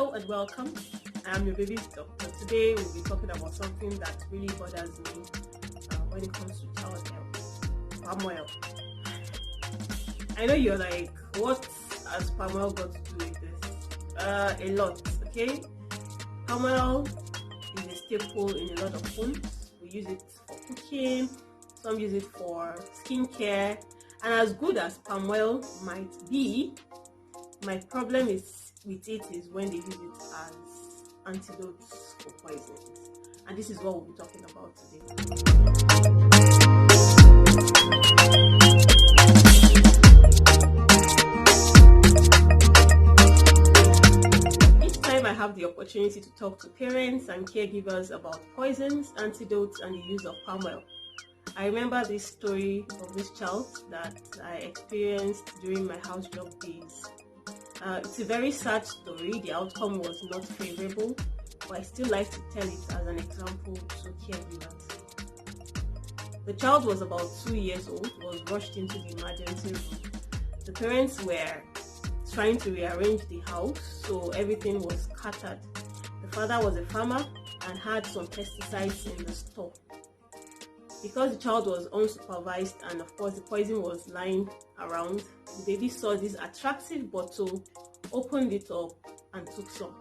Hello and welcome. I am your baby's doctor. Today we'll be talking about something that really bothers me when it comes to child health. Palm oil. I know you're like, what has palm oil got to do with this? A lot, okay? Palm oil is a staple in a lot of homes. We use it for cooking, some use it for skincare, and as good as palm oil might be, my problem with it is when they use it as antidotes for poisons. And this is what we'll be talking about today. Each time I have the opportunity to talk to parents and caregivers about poisons, antidotes, and the use of palm oil, I remember this story of this child that I experienced during my house job days. It's a very sad story. The outcome was not favorable, but I still like to tell it as an example to caregivers. The child was about 2 years old, was rushed into the emergency room. The parents were trying to rearrange the house, so everything was scattered. The father was a farmer and had some pesticides in the store. Because the child was unsupervised and of course the poison was lying around, the baby saw this attractive bottle, opened it up and took some.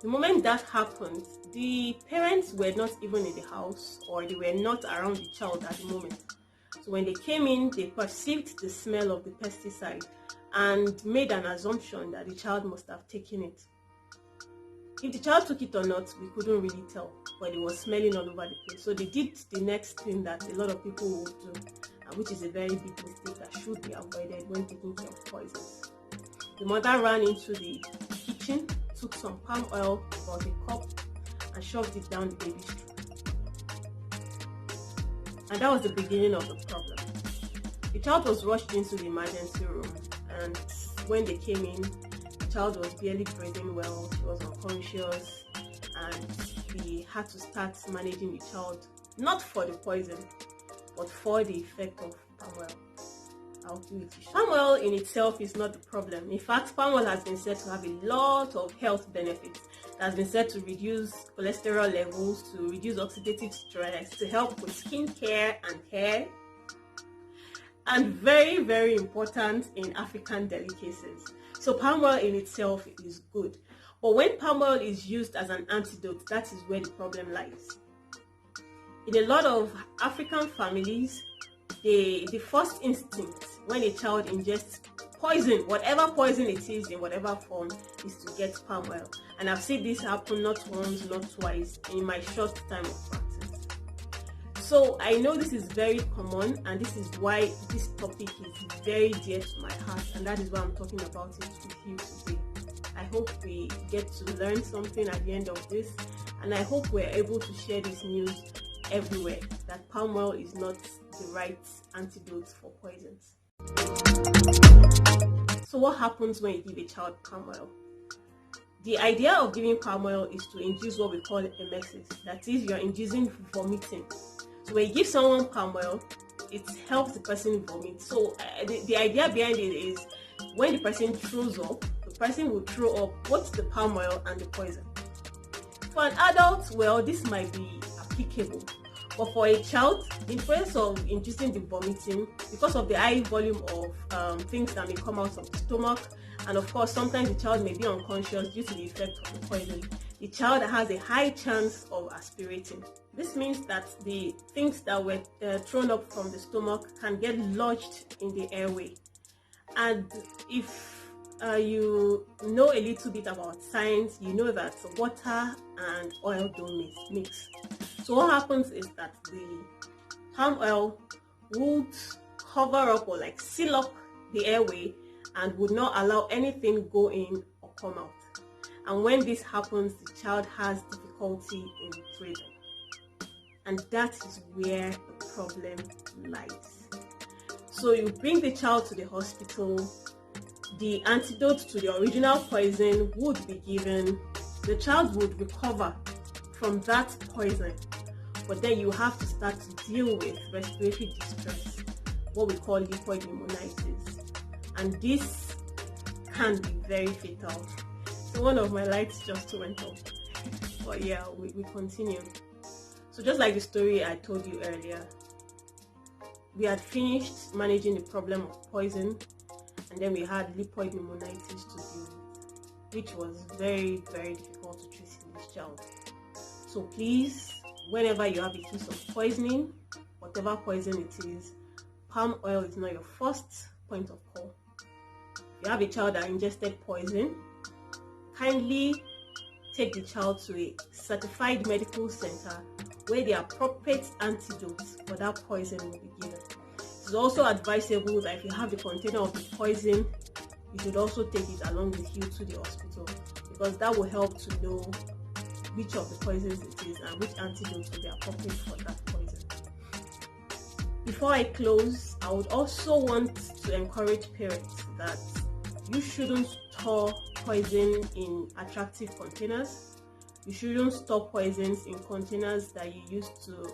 The moment that happened, the parents were not even in the house, or they were not around the child at the moment. So when they came in, they perceived the smell of the pesticide and made an assumption that the child must have taken it. If the child took it or not, we couldn't really tell, but it was smelling all over the place. So they did the next thing that a lot of people would do, which is a very big mistake that should be avoided when taking care of poisons. The mother ran into the kitchen, took some palm oil, about a cup, and shoved it down the baby's throat. And that was the beginning of the problem. The child was rushed into the emergency room, and when they came in, the child was barely breathing well, she was unconscious, and we had to start managing the child, not for the poison, but for the effect of palm oil. I'll do it. Palm oil in itself is not the problem. In fact, palm oil has been said to have a lot of health benefits. It has been said to reduce cholesterol levels, to reduce oxidative stress, to help with skin care and hair, and very, very important in African delicacies. So palm oil in itself is good. But when palm oil is used as an antidote, that is where the problem lies. In a lot of African families, the first instinct when a child ingests poison, whatever poison it is in whatever form, is to get palm oil. And I've seen this happen not once, not twice in my short time of practice. So I know this is very common, and this is why this topic is very dear to my heart, and that is why I'm talking about it with you today. I hope we get to learn something at the end of this, and I hope we're able to share this news everywhere, that palm oil is not the right antidote for poisons. So what happens when you give a child palm oil? The idea of giving palm oil is to induce what we call emesis. That is, you're inducing vomiting. So when you give someone palm oil, it helps the person vomit. So the idea behind it is when the person throws up, the person will throw up both the palm oil and the poison. For an adult, well, this might be applicable. But for a child, in place of inducing the vomiting, because of the high volume of things that may come out of the stomach, and of course sometimes the child may be unconscious due to the effect of the poison, the child has a high chance of aspirating. This means that the things that were thrown up from the stomach can get lodged in the airway. And if you know a little bit about science, you know that water and oil don't mix. So what happens is that the palm oil would cover up or like seal up the airway and would not allow anything go in or come out. And when this happens, the child has difficulty in breathing. And that is where the problem lies. So you bring the child to the hospital, the antidote to the original poison would be given, the child would recover from that poison, but then you have to start to deal with respiratory distress, what we call lipid pneumonitis, and this can be very fatal. So one of my lights just went off. But yeah, we continue. So just like the story I told you earlier, we had finished managing the problem of poison, and then we had lipoid pneumonitis to deal with, which was very, very difficult to treat in this child. So please, whenever you have a case of poisoning, whatever poison it is, palm oil is not your first point of call. If you have a child that ingested poison, kindly take the child to a certified medical center where the appropriate antidote for that poison will be given. It's also advisable that if you have the container of the poison, you should also take it along with you to the hospital, because that will help to know which of the poisons it is and which antidote will be appropriate for that poison. Before I close, I would also want to encourage parents that you shouldn't store poison in attractive containers. You shouldn't store poisons in containers that you use to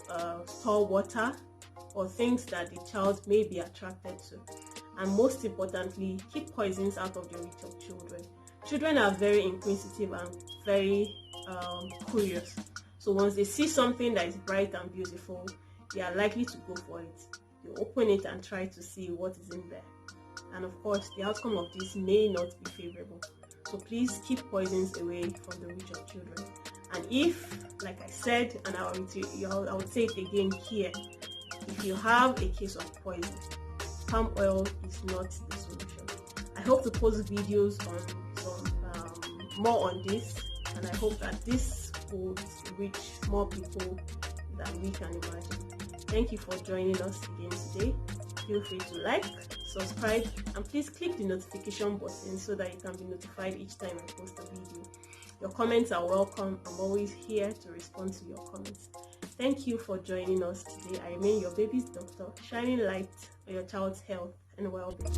store water or things that the child may be attracted to. And most importantly, keep poisons out of the reach of children. Children are very inquisitive and very curious. So once they see something that is bright and beautiful, they are likely to go for it. You open it and try to see what is in there. And of course, the outcome of this may not be favorable. So please keep poisons away from the reach of children. And if, like I said, and I would say it again here, if you have a case of poison, palm oil is not the solution. I hope to post videos on some more on this, and I hope that this would reach more people than we can imagine. Thank you for joining us again today. Feel free to like, subscribe, and please click the notification button so that you can be notified each time I post a video. Your comments are welcome. I'm always here to respond to your comments. Thank you for joining us today. I remain your baby's doctor, shining light on your child's health and well-being.